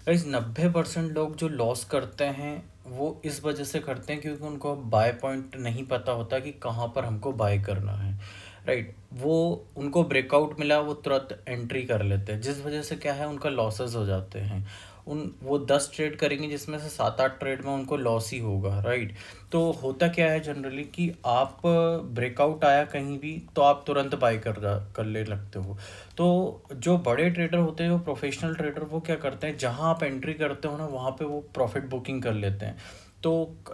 Guys 90% लोग जो loss करते हैं वो इस वजह से करते हैं क्योंकि उनको बाय पॉइंट नहीं पता होता कि कहाँ पर हमको बाय करना है। राइट, वो उनको ब्रेकआउट मिला वो तुरंत एंट्री कर लेते हैं, जिस वजह से क्या है उनका लॉसेस हो जाते हैं। उन वो 10 ट्रेड करेंगे जिसमें से 7-8 ट्रेड में उनको लॉस ही होगा। राइट, तो होता क्या है जनरली कि आप ब्रेकआउट आया कहीं भी तो आप तुरंत बाय कर ले लगते हो। तो जो बड़े ट्रेडर होते हैं, जो प्रोफेशनल ट्रेडर, वो क्या करते हैं, जहां आप एंट्री करते हो ना वहां पे वो प्रॉफिट बुकिंग कर लेते हैं। तो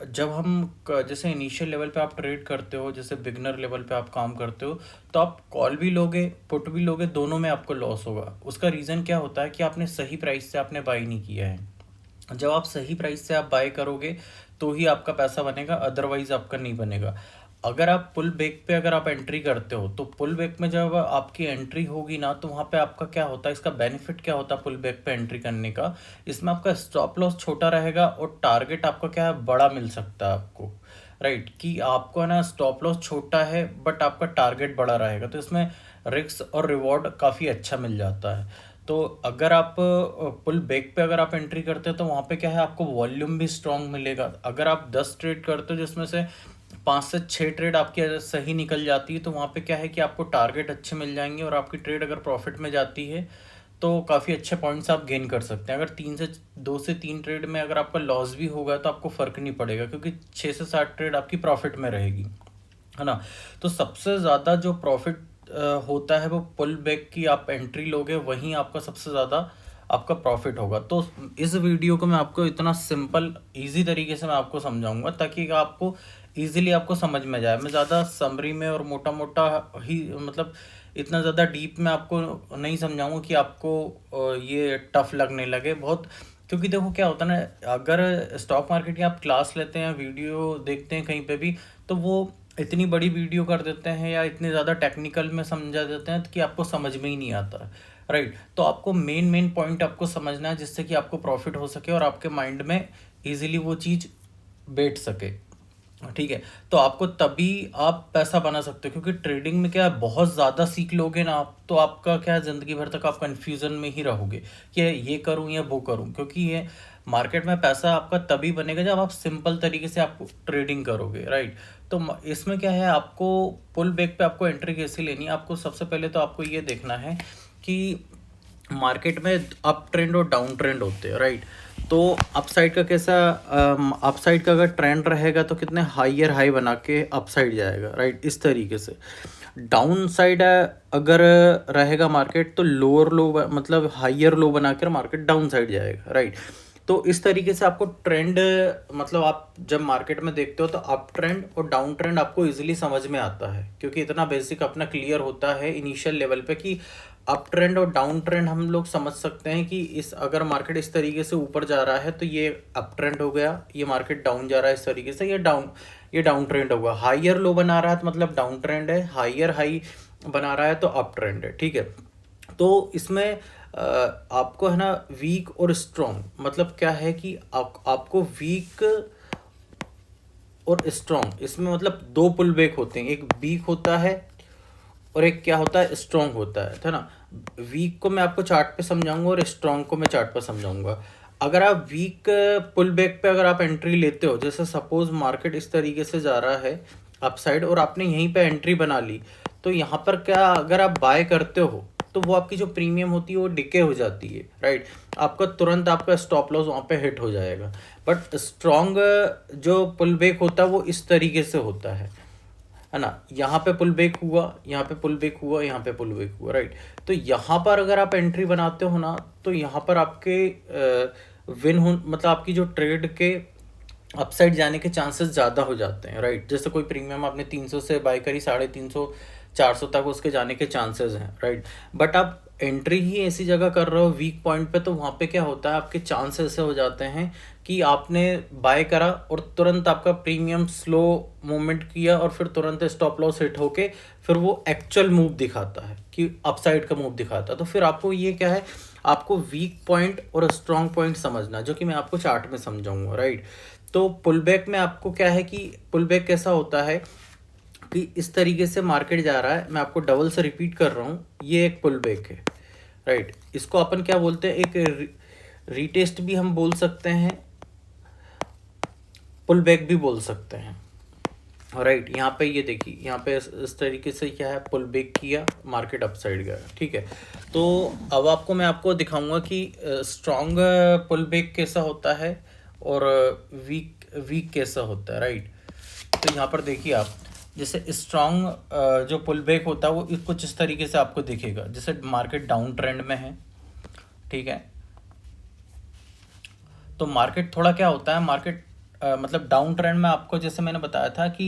जब जैसे इनिशियल लेवल पे आप ट्रेड करते हो, जैसे बिगनर लेवल पे आप काम करते हो, तो आप कॉल भी लोगे पुट भी लोगे, दोनों में आपको लॉस होगा। उसका रीज़न क्या होता है कि आपने सही प्राइस से आपने बाई नहीं किया है। जब आप सही प्राइस से आप बाय करोगे तो ही आपका पैसा बनेगा, अदरवाइज आपका नहीं बनेगा। अगर आप पुल बैक पे अगर आप एंट्री करते हो तो पुल बैक में जब आपकी एंट्री होगी ना तो वहाँ पे आपका क्या होता है, इसका बेनिफिट क्या होता है पुल बैक पे एंट्री करने का, इसमें आपका स्टॉप लॉस छोटा रहेगा और टारगेट आपका क्या है बड़ा मिल सकता है आपको। राइट, कि आपको है ना स्टॉप लॉस छोटा है बट आपका टारगेट बड़ा रहेगा, तो इसमें रिस्क और रिवॉर्ड काफ़ी अच्छा मिल जाता है। तो अगर आप पुल बैक पे अगर आप एंट्री करते हो तो वहाँ पे क्या है आपको वॉल्यूम भी स्ट्रांग मिलेगा। अगर आप 10 ट्रेड करते हो जिसमें से 5 से 6 ट्रेड आपकी अगर सही निकल जाती है तो वहाँ पे क्या है कि आपको टारगेट अच्छे मिल जाएंगे और आपकी ट्रेड अगर प्रॉफिट में जाती है तो काफ़ी अच्छे पॉइंट्स आप गेन कर सकते हैं। अगर 2 से 3 ट्रेड में अगर आपका लॉस भी होगा तो आपको फ़र्क नहीं पड़ेगा क्योंकि 6 से 7 ट्रेड आपकी प्रॉफिट में रहेगी, है ना। तो सबसे ज़्यादा जो प्रॉफिट होता है वो पुल बैक की आप एंट्री लोगे वहीं आपका सबसे ज़्यादा आपका प्रॉफिट होगा। तो इस वीडियो को मैं आपको इतना सिंपल इजी तरीके से मैं आपको समझाऊंगा ताकि आपको इजीली आपको समझ में जाए। मैं ज़्यादा समरी में और मोटा मोटा ही मतलब इतना ज़्यादा डीप में आपको नहीं समझाऊंगा कि आपको ये टफ लगने लगे बहुत। क्योंकि देखो क्या होता है ना, अगर स्टॉक मार्केट की आप क्लास लेते हैं, वीडियो देखते हैं कहीं पे भी, तो वो इतनी बड़ी वीडियो कर देते हैं या इतने ज़्यादा टेक्निकल में समझा देते हैं कि आपको समझ में ही नहीं आता। राइट, तो आपको मेन मेन पॉइंट आपको समझना है जिससे कि आपको प्रॉफिट हो सके और आपके माइंड में इजीली वो चीज़ बैठ सके। ठीक है, तो आपको तभी आप पैसा बना सकते हो क्योंकि ट्रेडिंग में क्या है बहुत ज़्यादा सीख लोगे ना आप तो आपका क्या है ज़िंदगी भर तक आप कंफ्यूजन में ही रहोगे कि ये करूं या वो करूं। क्योंकि ये मार्केट में पैसा आपका तभी बनेगा जब आप सिंपल तरीके से आप ट्रेडिंग करोगे। राइट, तो इसमें क्या है आपको पुल बैक पे आपको एंट्री कैसे लेनी है, आपको सबसे पहले तो आपको ये देखना है कि मार्केट में अप ट्रेंड और डाउन ट्रेंड होते हैं। राइट, तो अप साइड का कैसा, अप साइड का अगर ट्रेंड रहेगा तो कितने हाइयर हाई बना के अप साइड जाएगा। राइट, इस तरीके से डाउन साइड अगर रहेगा मार्केट तो लोअर लो मतलब हाइयर लो बनाकर मार्केट डाउन साइड जाएगा। राइट, तो इस तरीके से आपको ट्रेंड मतलब आप जब मार्केट में देखते हो तो अप ट्रेंड और डाउन ट्रेंड आपको इजीली समझ में आता है क्योंकि इतना बेसिक अपना क्लियर होता है इनिशियल लेवल पे कि अप ट्रेंड और डाउन ट्रेंड हम लोग समझ सकते हैं कि इस अगर मार्केट इस तरीके से ऊपर जा रहा है तो ये अप ट्रेंड हो गया, ये मार्केट डाउन जा रहा है इस तरीके से ये डाउन ट्रेंड होगा। हाइयर लो बना रहा है तो मतलब डाउन ट्रेंड है, हाइयर हाई बना रहा है तो अप ट्रेंड है। ठीक है, तो इसमें आपको है ना वीक और स्ट्रॉन्ग मतलब क्या है कि आपको वीक और स्ट्रॉन्ग इसमें मतलब दो पुल बैक होते हैं, एक वीक होता है और एक क्या होता है स्ट्रॉन्ग होता है ना। वीक को मैं आपको चार्ट पे समझाऊंगा और स्ट्रॉन्ग को मैं चार्ट पे समझाऊंगा। अगर आप वीक पुल बैक पे अगर आप एंट्री लेते हो, जैसे सपोज मार्केट इस तरीके से जा रहा है अपसाइड और आपने यहीं पे एंट्री बना ली, तो यहाँ पर क्या अगर आप बाय करते हो तो वो आपकी जो प्रीमियम होती है वो डिके हो जाती है। राइट, आपका तुरंत आपका स्टॉप लॉस वहाँ पे हिट हो जाएगा। बट स्ट्रॉन्ग जो पुल बैक होता है वो इस तरीके से होता है ना। यहाँ पे पुल बैक हुआ, यहाँ पे पुल बैक हुआ, यहाँ पे पुल बैक हुआ। राइट, तो यहाँ पर अगर आप एंट्री बनाते हो ना तो यहाँ पर आपके विन हो मतलब आपकी जो ट्रेड के अपसाइड जाने के चांसेस ज़्यादा हो जाते हैं। राइट, जैसे कोई प्रीमियम आपने 300 से बाय करी, 350 400 तक उसके जाने के चांसेस हैं। राइट, बट आप एंट्री ही ऐसी जगह कर रहे हो वीक पॉइंट पे तो वहाँ पे क्या होता है आपके चांस ऐसे हो जाते हैं कि आपने बाय करा और तुरंत आपका प्रीमियम स्लो मूवमेंट किया और फिर तुरंत स्टॉप लॉस हिट होके फिर वो एक्चुअल मूव दिखाता है कि अपसाइड का मूव दिखाता है। तो फिर आपको ये क्या है, आपको वीक पॉइंट और स्ट्रॉन्ग पॉइंट समझना जो कि मैं आपको चार्ट में समझाऊंगा। राइट, तो पुल बैक में आपको क्या है कि पुल बैक कैसा होता है कि इस तरीके से मार्केट जा रहा है, मैं आपको डबल से रिपीट कर रहा हूँ, ये एक पुल बैक है। राइट, इसको अपन क्या बोलते हैं, एक रीटेस्ट भी हम बोल सकते हैं, पुल बैक भी बोल सकते हैं। राइट, यहाँ पे ये देखिए, यहाँ पे इस तरीके से क्या है, पुल बैक किया, मार्केट अपसाइड गया। ठीक है, तो अब मैं आपको दिखाऊंगा कि स्ट्रॉन्ग पुल बैक कैसा होता है और वीक कैसा होता है। राइट, तो यहाँ पर देखिए आप, जैसे स्ट्रॉन्ग जो पुल बैक होता है वो कुछ इस तरीके से आपको दिखेगा, जैसे मार्केट डाउन ट्रेंड में है। ठीक है, तो मार्केट थोड़ा क्या होता है, मार्केट मतलब डाउन ट्रेंड में आपको जैसे मैंने बताया था कि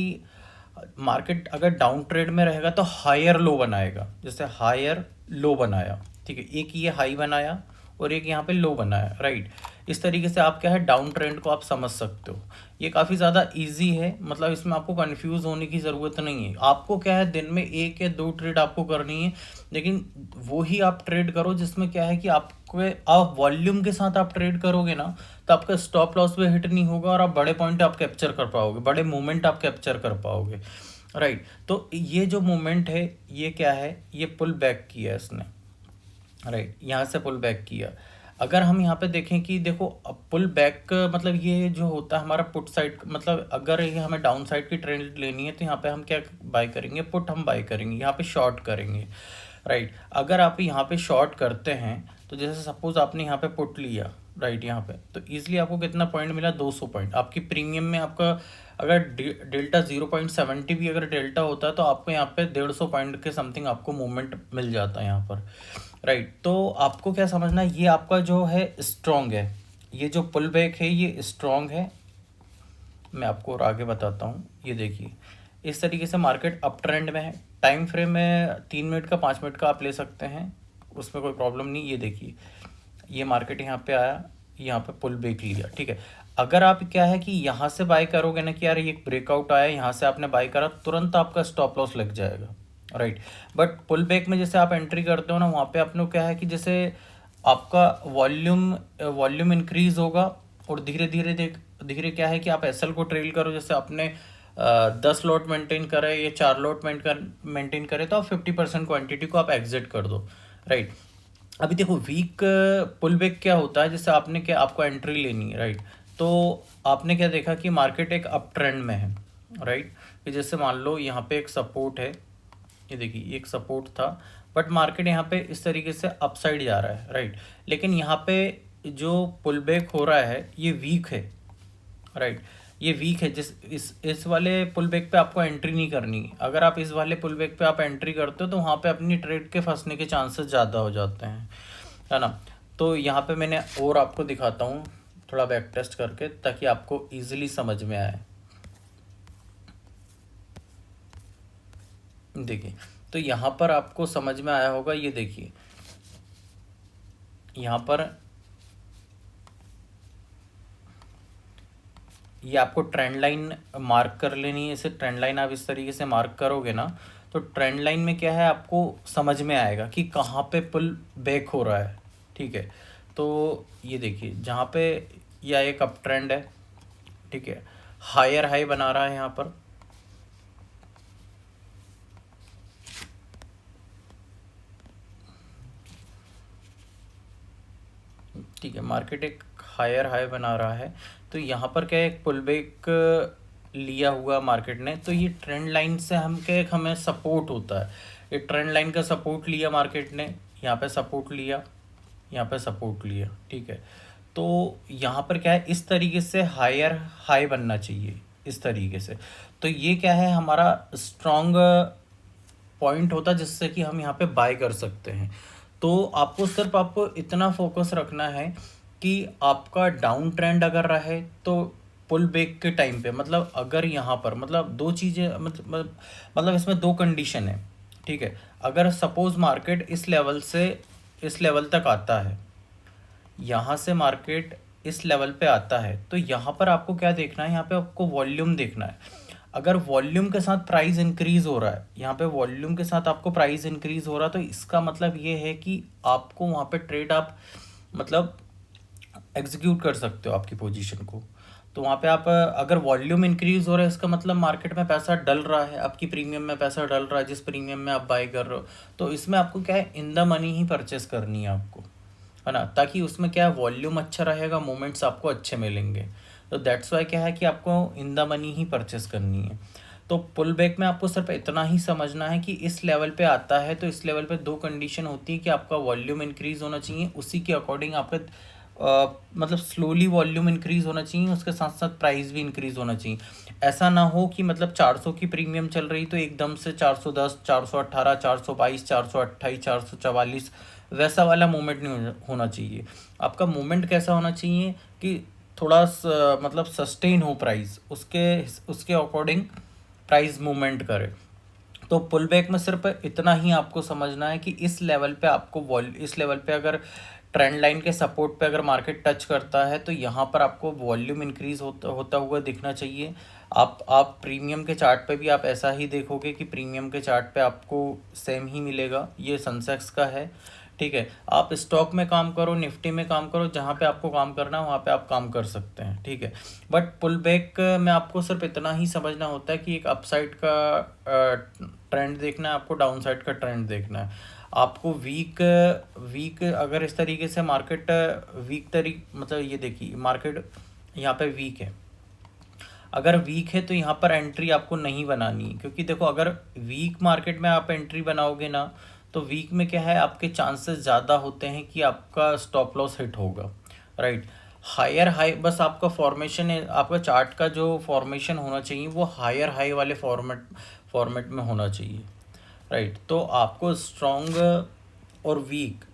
मार्केट अगर डाउन ट्रेंड में रहेगा तो हायर लो बनाएगा, जैसे हायर लो बनाया। ठीक है, एक ये हाई बनाया और एक यहाँ पे लो बनाया। राइट, इस तरीके से आप क्या है, डाउन ट्रेंड को आप समझ सकते हो। ये काफ़ी ज़्यादा इजी है, मतलब इसमें आपको कंफ्यूज होने की ज़रूरत नहीं है। आपको क्या है, दिन में 1 या 2 ट्रेड आपको करनी है, लेकिन वो ही आप ट्रेड करो जिसमें क्या है कि आपको आप वॉल्यूम के साथ आप ट्रेड करोगे ना, तो आपका स्टॉप लॉस भी हिट नहीं होगा और आप बड़े पॉइंट आप कैप्चर कर पाओगे, बड़े मोमेंट आप कैप्चर कर पाओगे। राइट, तो ये जो मोमेंट है ये क्या है, ये पुल बैक किया है इसने। राइट, यहाँ से पुल बैक किया। अगर हम यहाँ पे देखें कि देखो, पुल बैक मतलब ये जो होता है हमारा पुट साइड, मतलब अगर ये हमें डाउन साइड की ट्रेंड लेनी है तो यहाँ पे हम क्या बाय करेंगे, पुट हम बाय करेंगे, यहाँ पे शॉर्ट करेंगे। राइट, अगर आप यहाँ पे शॉर्ट करते हैं तो जैसे सपोज आपने यहाँ पे पुट लिया, राइट, यहाँ पे तो इजीली आपको कितना पॉइंट मिला, 200 पॉइंट। आपकी प्रीमियम में आपका अगर डेल्टा 0.70 भी अगर डेल्टा होता है तो आपको यहाँ पे 150 पॉइंट के समथिंग आपको मूवमेंट मिल जाता है यहाँ पर। राइट, तो आपको क्या समझना है, ये आपका जो है स्ट्रॉन्ग है, ये जो पुल बैक है ये स्ट्रॉन्ग है। मैं आपको और आगे बताता हूँ। ये देखिए, इस तरीके से मार्केट अप ट्रेंड में है। टाइम फ्रेम में 3 मिनट का, 5 मिनट का आप ले सकते हैं, उसमें कोई प्रॉब्लम नहीं। ये देखिए, ये मार्केट यहाँ पे आया, यहाँ पे पुल बैक लिया। ठीक है, अगर आप क्या है कि यहाँ से बाय करोगे ना कि यार ये ब्रेकआउट आया, यहाँ से आपने बाय करा, तुरंत आपका स्टॉप लॉस लग जाएगा। राइट, बट पुल बैक में जैसे आप एंट्री करते हो ना, वहाँ पे आपने क्या है कि जैसे आपका वॉल्यूम इंक्रीज होगा और धीरे धीरे धीरे क्या है कि आप एसएल को ट्रेल करो, जैसे आपने 10 लॉट मेंटेन करे या 4 लॉट मेंटेन करे तो आप 50% क्वांटिटी को आप एग्जिट कर दो। राइट, अभी देखो वीक पुल बैक क्या होता है, जैसे आपने क्या, आपको एंट्री लेनी है। राइट, तो आपने क्या देखा कि मार्केट एक अप ट्रेंड में है। राइट, कि जैसे मान लो यहाँ पे एक सपोर्ट है, ये देखिए एक सपोर्ट था, बट मार्केट यहाँ पे इस तरीके से अपसाइड जा रहा है। राइट, लेकिन यहाँ पे जो पुल बैक हो रहा है ये वीक है। राइट, ये वीक है, जिस इस वाले पुल बैक पे आपको एंट्री नहीं करनी। अगर आप इस वाले पुल बैक पे आप एंट्री करते हो तो वहाँ पे अपनी ट्रेड के फंसने के चांसेस ज़्यादा हो जाते हैं, है ना। तो यहाँ पे मैंने और आपको दिखाता हूँ थोड़ा बैक टेस्ट करके, ताकि आपको ईजिली समझ में आए। देखिए, तो यहाँ पर आपको समझ में आया होगा। ये देखिए, यहाँ पर ये आपको ट्रेंड लाइन मार्क कर लेनी है। इसे ट्रेंड लाइन आप इस तरीके से मार्क करोगे ना, तो ट्रेंड लाइन में क्या है आपको समझ में आएगा कि कहाँ पे पुल बैक हो रहा है। ठीक है, तो ये देखिए, जहाँ पे यह एक अप ट्रेंड है, ठीक है, हायर हाई बना रहा है यहाँ पर। ठीक है, मार्केट एक हायर हाई बना रहा है, तो यहाँ पर क्या है, एक पुल बैक लिया हुआ मार्केट ने, तो ये ट्रेंड लाइन से हम क्या, एक हमें सपोर्ट होता है। ये ट्रेंड लाइन का सपोर्ट लिया मार्केट ने, यहाँ पे सपोर्ट लिया, यहाँ पे सपोर्ट लिया। ठीक है, तो यहाँ पर क्या है, इस तरीके से हायर हाई बनना चाहिए, इस तरीके से। तो ये क्या है, हमारा स्ट्रॉन्ग पॉइंट होता है जिससे कि हम यहाँ पे बाय कर सकते हैं। तो आपको इतना फोकस रखना है कि आपका डाउन ट्रेंड अगर रहे तो पुल बैक के टाइम पे, मतलब अगर यहाँ पर, मतलब दो चीज़ें, मतलब इसमें दो कंडीशन है। ठीक है, अगर सपोज मार्केट इस लेवल से इस लेवल तक आता है, यहाँ से मार्केट इस लेवल पे आता है, तो यहाँ पर आपको क्या देखना है, यहाँ पे आपको वॉल्यूम देखना है। अगर वॉल्यूम के साथ प्राइस इंक्रीज हो रहा है, यहाँ पे वॉल्यूम के साथ आपको प्राइस इंक्रीज हो रहा है, तो इसका मतलब ये है कि आपको वहाँ पे ट्रेड आप मतलब एग्जीक्यूट कर सकते हो आपकी पोजीशन को। तो वहाँ पे आप अगर वॉल्यूम इंक्रीज हो रहा है, इसका मतलब मार्केट में पैसा डल रहा है, आपकी प्रीमियम में पैसा डल रहा है, जिस प्रीमियम में आप बाई कर रहे हो। तो इसमें आपको क्या है, in the money he purchase करनी है आपको। है ना, ताकि उसमें क्या है वॉल्यूम अच्छा रहेगा, मोमेंट्स आपको अच्छे मिलेंगे। तो दैट्स वाई क्या है कि आपको in the money he purchase करनी है। तो पुल बैक में आपको सिर्फ इतना ही समझना है कि इस लेवल पे आता है तो इस लेवल पे दो कंडीशन होती है कि आपका वॉल्यूम इंक्रीज होना चाहिए, उसी के अकॉर्डिंग आपका मतलब स्लोली वॉल्यूम इंक्रीज होना चाहिए, उसके साथ साथ प्राइस भी इंक्रीज होना चाहिए। ऐसा ना हो कि मतलब 400 की प्रीमियम चल रही तो एकदम से 410, 418, 422, 428, 444 वैसा वाला मूवमेंट नहीं होना चाहिए। आपका मूवमेंट कैसा होना चाहिए कि थोड़ा मतलब सस्टेन हो प्राइस, उसके उसके अकॉर्डिंग प्राइस मूवमेंट करे। तो पुल बैक में सिर्फ इतना ही आपको समझना है कि इस लेवल पे आपको इस लेवल पे अगर ट्रेंड लाइन के सपोर्ट पे अगर मार्केट टच करता है तो यहाँ पर आपको वॉल्यूम इंक्रीज होता हुआ दिखना चाहिए। आप प्रीमियम के चार्ट पे भी आप ऐसा ही देखोगे कि प्रीमियम के चार्ट पे आपको सेम ही मिलेगा। ये सनसेक्स का है, ठीक है। आप स्टॉक में काम करो, निफ्टी में काम करो, जहाँ पे आपको काम करना है वहाँ पे आप काम कर सकते हैं, ठीक है। बट पुल बैक में आपको सिर्फ इतना ही समझना होता है कि एक अपसाइड का ट्रेंड देखना है, आपको डाउन साइड का ट्रेंड देखना है। आपको वीक वीक अगर इस तरीके से मार्केट मतलब ये देखिए मार्केट यहाँ पे वीक है, अगर वीक है तो यहाँ पर एंट्री आपको नहीं बनानी है, क्योंकि देखो अगर वीक मार्केट में आप एंट्री बनाओगे ना तो वीक में क्या है आपके चांसेस ज़्यादा होते हैं कि आपका स्टॉप लॉस हिट होगा, राइट। हायर हाई बस आपका फॉर्मेशन है, आपका चार्ट का जो फॉर्मेशन होना चाहिए वो हायर हाई वाले फॉर्मेट में होना चाहिए, राइट। तो आपको स्ट्रॉन्ग और वीक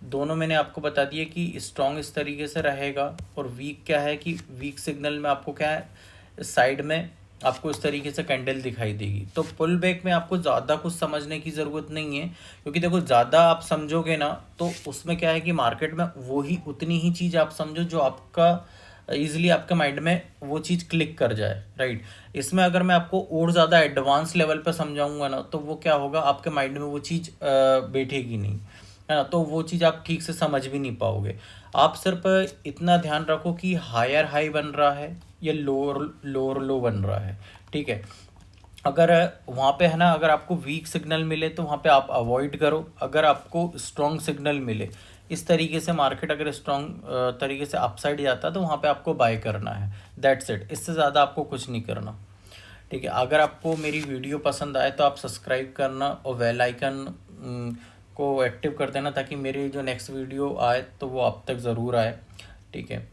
दोनों मैंने आपको बता दिया कि स्ट्रॉन्ग इस तरीके से रहेगा और वीक क्या है कि वीक सिग्नल में आपको क्या है साइड में आपको इस तरीके से कैंडल दिखाई देगी। तो पुल बैक में आपको ज़्यादा कुछ समझने की ज़रूरत नहीं है, क्योंकि देखो ज़्यादा आप समझोगे ना तो उसमें क्या है कि मार्केट में वही उतनी ही चीज़ आप समझो जो आपका ईजिली आपके माइंड में वो चीज़ क्लिक कर जाए, राइट। इसमें अगर मैं आपको और ज़्यादा एडवांस लेवल पर समझाऊंगा ना तो वो क्या होगा आपके माइंड में वो चीज़ बैठेगी नहीं, है ना, तो वो चीज़ आप ठीक से समझ भी नहीं पाओगे। आप सिर्फ इतना ध्यान रखो कि हायर हाई बन रहा है या लोअर लोअर लो बन रहा है, ठीक है। अगर वहाँ पे है ना अगर आपको वीक सिग्नल मिले तो वहाँ पे आप अवॉइड करो, अगर आपको स्ट्रॉन्ग सिग्नल मिले इस तरीके से मार्केट अगर स्ट्रॉन्ग तरीके से अपसाइड जाता है तो वहाँ पे आपको बाय करना है, दैट्स इट। इससे ज़्यादा आपको कुछ नहीं करना, ठीक है। अगर आपको मेरी वीडियो पसंद आए तो आप सब्सक्राइब करना और बेल आइकन को एक्टिव कर देना ताकि मेरी जो नेक्स्ट वीडियो आए तो वो आप तक ज़रूर आए, ठीक है।